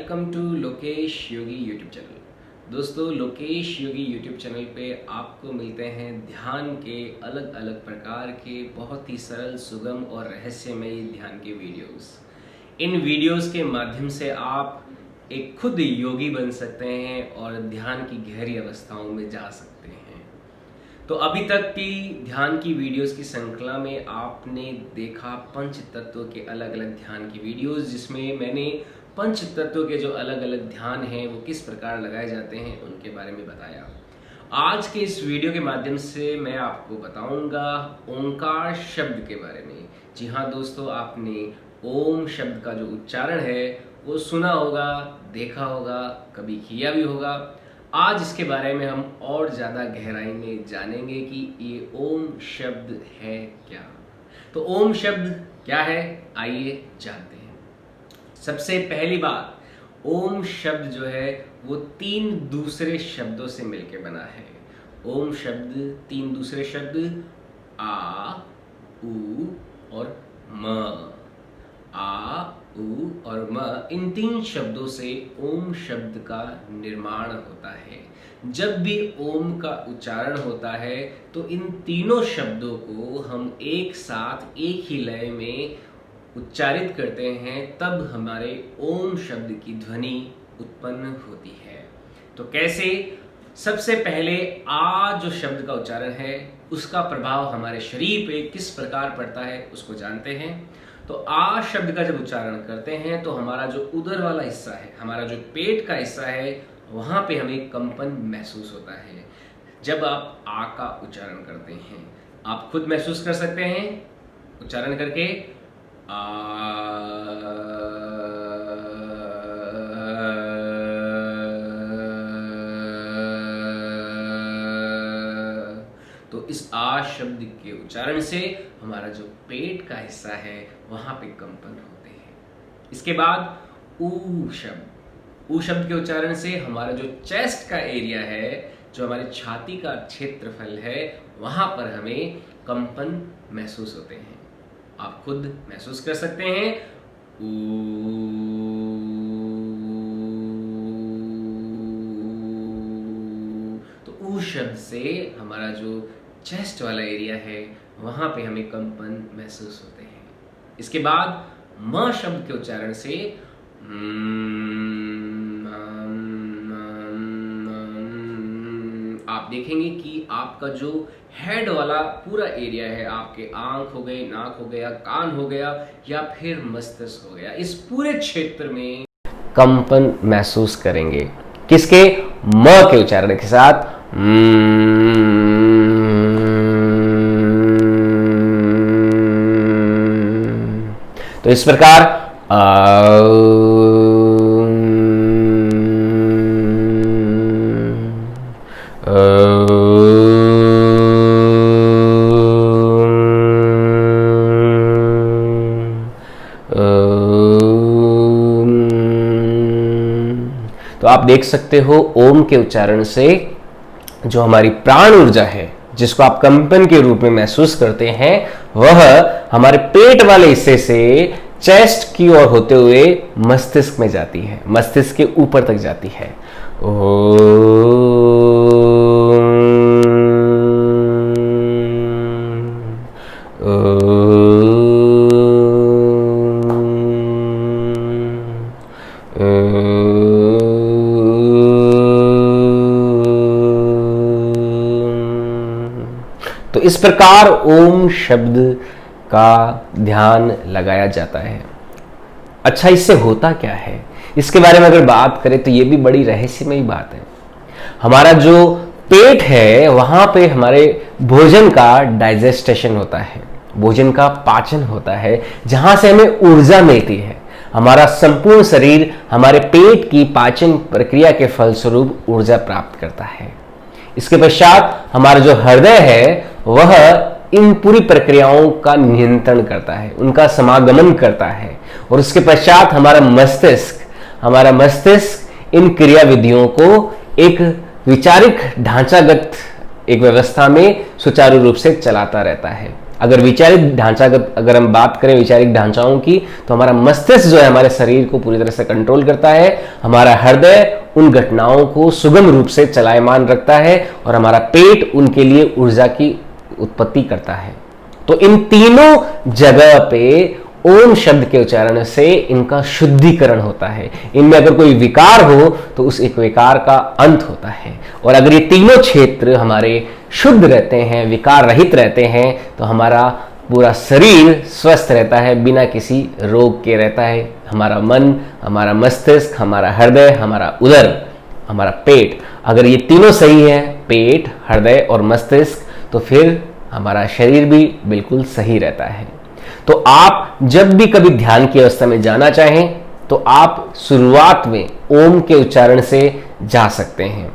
Welcome to Lokesh Yogi YouTube channel. दोस्तों, Lokesh Yogi YouTube channel पे आपको मिलते हैं ध्यान के अलग अलग प्रकार के बहुत ही सरल, सुगम और रहस्यमयी ध्यान के वीडियोस। इन वीडियोस के माध्यम से आप एक खुद योगी बन सकते हैं और ध्यान की गहरी अवस्थाओं में जा सकते हैं। तो अभी तक की ध्यान की वीडियोस की श्रृंखला में आपने देखा पंच तत्व के अलग अलग ध्यान की वीडियोस, जिसमें मैंने पंच तत्व के जो अलग अलग ध्यान हैं वो किस प्रकार लगाए जाते हैं उनके बारे में बताया। आज के इस वीडियो के माध्यम से मैं आपको बताऊंगा ओंकार शब्द के बारे में। जी हाँ दोस्तों, आपने ओम शब्द का जो उच्चारण है वो सुना होगा, देखा होगा, कभी किया भी होगा। आज इसके बारे में हम और ज़्यादा गहराई में जानेंगे कि ये ओम शब्द है क्या। तो ओम शब्द क्या है, आइए जानते हैं। सबसे पहली बात, ओम शब्द जो है वो 3 दूसरे शब्दों से मिलकर बना है। ओम शब्द 3 दूसरे शब्द आ, उ और म। आ, उ और म, इन 3 शब्दों से ओम शब्द का निर्माण होता है। जब भी ओम का उच्चारण होता है तो इन तीनों शब्दों को हम एक साथ एक ही लय में उच्चारित करते हैं, तब हमारे ओम शब्द की ध्वनि उत्पन्न होती है। तो कैसे? सबसे पहले आ जो शब्द का उच्चारण है उसका प्रभाव हमारे शरीर पे किस प्रकार पड़ता है उसको जानते हैं। तो आ शब्द का जब उच्चारण करते हैं तो हमारा जो उदर वाला हिस्सा है, हमारा जो पेट का हिस्सा है, वहां पे हमें कंपन महसूस होता है। जब आप आ का उच्चारण करते हैं, आप खुद महसूस कर सकते हैं उच्चारण करके। तो इस आ शब्द के उच्चारण से हमारा जो पेट का हिस्सा है वहां पे कंपन होते हैं। इसके बाद ऊ शब्द के उच्चारण से हमारा जो चेस्ट का एरिया है, जो हमारी छाती का क्षेत्रफल है, वहां पर हमें कंपन महसूस होते हैं। आप खुद महसूस कर सकते हैं। तो ऊ शब्द से हमारा जो चेस्ट वाला एरिया है वहां पे हमें कंपन महसूस होते हैं। इसके बाद म शब्द के उच्चारण से आप देखेंगे कि आपका जो हेड वाला पूरा एरिया है, आपके आंख हो गए, नाक हो गया, कान हो गया या फिर मस्तिष्क हो गया, इस पूरे क्षेत्र में कंपन महसूस करेंगे। किसके? म के उच्चारण के साथ। तो इस प्रकार तो आप देख सकते हो ओम के उच्चारण से जो हमारी प्राण ऊर्जा है, जिसको आप कंपन के रूप में महसूस करते हैं, वह हमारे पेट वाले हिस्से से चेस्ट की ओर होते हुए मस्तिष्क में जाती है, मस्तिष्क के ऊपर तक जाती है। तो इस प्रकार ओम शब्द का ध्यान लगाया जाता है। अच्छा, इससे होता क्या है, इसके बारे में अगर बात करें तो ये भी बड़ी रहस्यमयी बात है। हमारा जो पेट है वहां पे हमारे भोजन का डाइजेस्टेशन होता है, भोजन का पाचन होता है, जहां से हमें ऊर्जा मिलती है। हमारा संपूर्ण शरीर हमारे पेट की पाचन प्रक्रिया के फलस्वरूप ऊर्जा प्राप्त करता है। इसके पश्चात हमारा जो हृदय है वह इन पूरी प्रक्रियाओं का नियंत्रण करता है, उनका समागमन करता है। और उसके पश्चात हमारा मस्तिष्क इन क्रिया विधियों को एक विचारिक ढांचागत एक व्यवस्था में सुचारू रूप से चलाता रहता है। अगर वैचारिक ढांचा अगर हम बात करें वैचारिक ढांचाओं की, तो हमारा मस्तिष्क जो है हमारे शरीर को पूरी तरह से कंट्रोल करता है, हमारा हृदय उन घटनाओं को सुगम रूप से चलायमान रखता है और हमारा पेट उनके लिए ऊर्जा की उत्पत्ति करता है। तो इन तीनों जगह पे ओम शब्द के उच्चारण से इनका शुद्धिकरण होता है। इनमें अगर कोई विकार हो तो उस एक विकार का अंत होता है, और अगर ये तीनों क्षेत्र हमारे शुद्ध रहते हैं, विकार रहित रहते हैं, तो हमारा पूरा शरीर स्वस्थ रहता है, बिना किसी रोग के रहता है। हमारा मन, हमारा मस्तिष्क, हमारा हृदय, हमारा उदर, हमारा पेट, अगर ये तीनों सही है, पेट, हृदय और मस्तिष्क, तो फिर हमारा शरीर भी बिल्कुल सही रहता है। तो आप जब भी कभी ध्यान की अवस्था में जाना चाहें तो आप शुरुआत में ओम के उच्चारण से जा सकते हैं।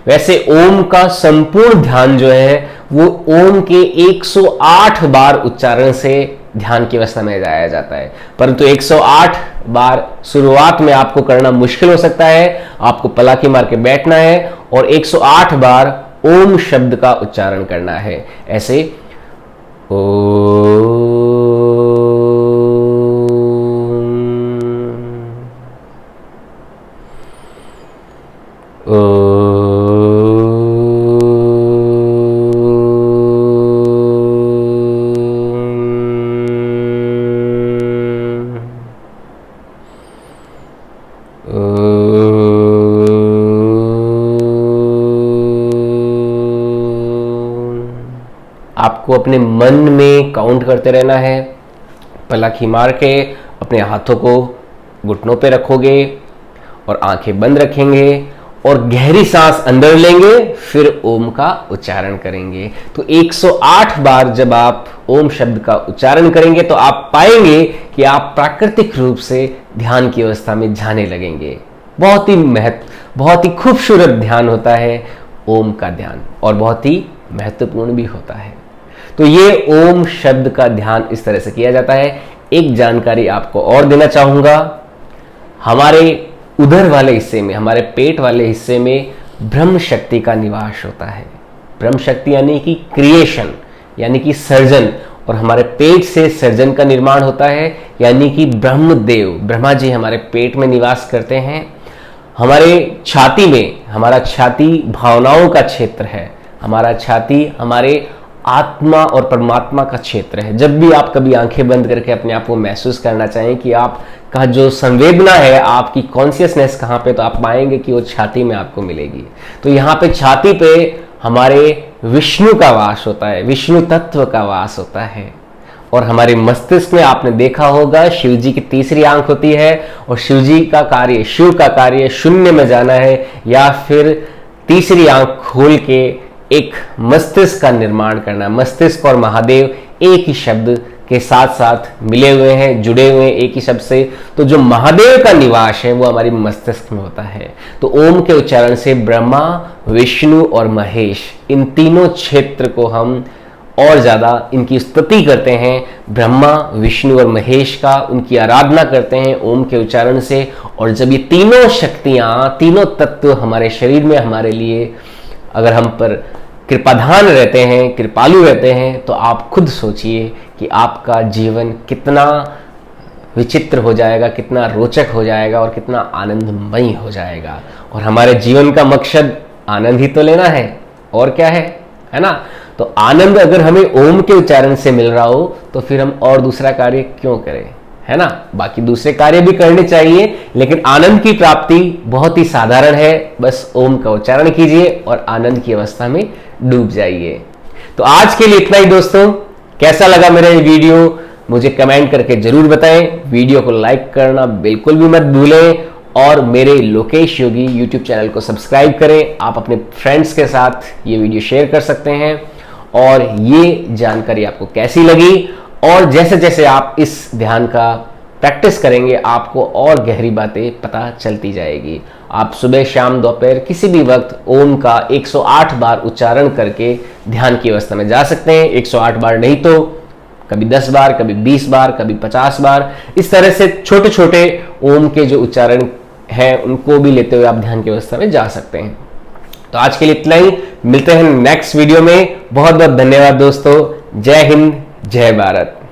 वैसे ओम का संपूर्ण ध्यान जो है वो ओम के 108 बार उच्चारण से ध्यान की अवस्था में जाया जाता है, परंतु 108 बार शुरुआत में आपको करना मुश्किल हो सकता है। आपको पलाकी मार के बैठना है और 108 बार ओम शब्द का उच्चारण करना है। ऐसे ओम, आपको अपने मन में काउंट करते रहना है। पलाखी मार के अपने हाथों को घुटनों पे रखोगे और आंखें बंद रखेंगे और गहरी सांस अंदर लेंगे, फिर ओम का उच्चारण करेंगे। तो 108 बार जब आप ओम शब्द का उच्चारण करेंगे तो आप पाएंगे कि आप प्राकृतिक रूप से ध्यान की अवस्था में जाने लगेंगे। बहुत ही खूबसूरत ध्यान होता है ओम का ध्यान, और बहुत ही महत्वपूर्ण भी होता है। तो ये ओम शब्द का ध्यान इस तरह से किया जाता है। एक जानकारी आपको और देना चाहूंगा, हमारे उदर वाले हिस्से में, हमारे पेट वाले हिस्से में ब्रह्म शक्ति का निवास होता है। ब्रह्म शक्ति यानी कि क्रिएशन, यानी कि सर्जन, और हमारे पेट से सर्जन का निर्माण होता है, यानी कि ब्रह्मदेव ब्रह्मा जी हमारे पेट में निवास करते हैं। हमारे छाती में, हमारा छाती भावनाओं का क्षेत्र है, हमारा छाती हमारे आत्मा और परमात्मा का क्षेत्र है। जब भी आप कभी आंखें बंद करके अपने आप को महसूस करना चाहें कि आपका जो संवेदना है, आपकी कॉन्शियसनेस कहाँ पे, तो आप पाएंगे कि वो छाती में आपको मिलेगी। तो यहाँ पे छाती पे हमारे विष्णु का वास होता है, विष्णु तत्व का वास होता है। और हमारे मस्तिष्क में आपने देखा होगा शिव जी की तीसरी आंख होती है, और शिव जी का कार्य, शिव का कार्य शून्य में जाना है, या फिर तीसरी आंख खोल के एक मस्तिष्क का निर्माण करना। मस्तिष्क और महादेव एक ही शब्द के साथ साथ मिले हुए हैं, जुड़े हुए हैं एक ही शब्द से। तो जो महादेव का निवास है वो हमारी मस्तिष्क में होता है। तो ओम के उच्चारण से ब्रह्मा, विष्णु और महेश, इन तीनों क्षेत्र को हम और ज्यादा इनकी स्तुति करते हैं। ब्रह्मा, विष्णु और महेश का, उनकी आराधना करते हैं ओम के उच्चारण से। और जब ये तीनों शक्तियां, तीनों तत्व हमारे शरीर में हमारे लिए अगर हम पर कृपाधान रहते हैं, कृपालु रहते हैं, तो आप खुद सोचिए कि आपका जीवन कितना विचित्र हो जाएगा, कितना रोचक हो जाएगा और कितना आनंदमयी हो जाएगा। और हमारे जीवन का मकसद आनंद ही तो लेना है, और क्या है ना। तो आनंद अगर हमें ओम के उच्चारण से मिल रहा हो तो फिर हम और दूसरा कार्य क्यों करें, है ना। बाकी दूसरे कार्य भी करने चाहिए, लेकिन आनंद की प्राप्ति बहुत ही साधारण है। बस ओम का उच्चारण कीजिए और आनंद की अवस्था में डूब जाइए। तो आज के लिए इतना ही दोस्तों। कैसा लगा मेरा ये वीडियो मुझे कमेंट करके जरूर बताएं। वीडियो को लाइक करना बिल्कुल भी मत भूलें, और मेरे लोकेश योगी यूट्यूब चैनल को सब्सक्राइब करें। आप अपने फ्रेंड्स के साथ ये वीडियो शेयर कर सकते हैं। और ये जानकारी आपको कैसी लगी, और जैसे जैसे आप इस ध्यान का प्रैक्टिस करेंगे आपको और गहरी बातें पता चलती जाएगी। आप सुबह, शाम, दोपहर किसी भी वक्त ओम का 108 बार उच्चारण करके ध्यान की अवस्था में जा सकते हैं। 108 बार नहीं तो कभी 10 बार, कभी 20 बार, कभी 50 बार, इस तरह से छोटे छोटे ओम के जो उच्चारण हैं उनको भी लेते हुए आप ध्यान की अवस्था में जा सकते हैं। तो आज के लिए इतना ही, मिलते हैं नेक्स्ट वीडियो में। बहुत बहुत धन्यवाद दोस्तों। जय हिंद, जय भारत।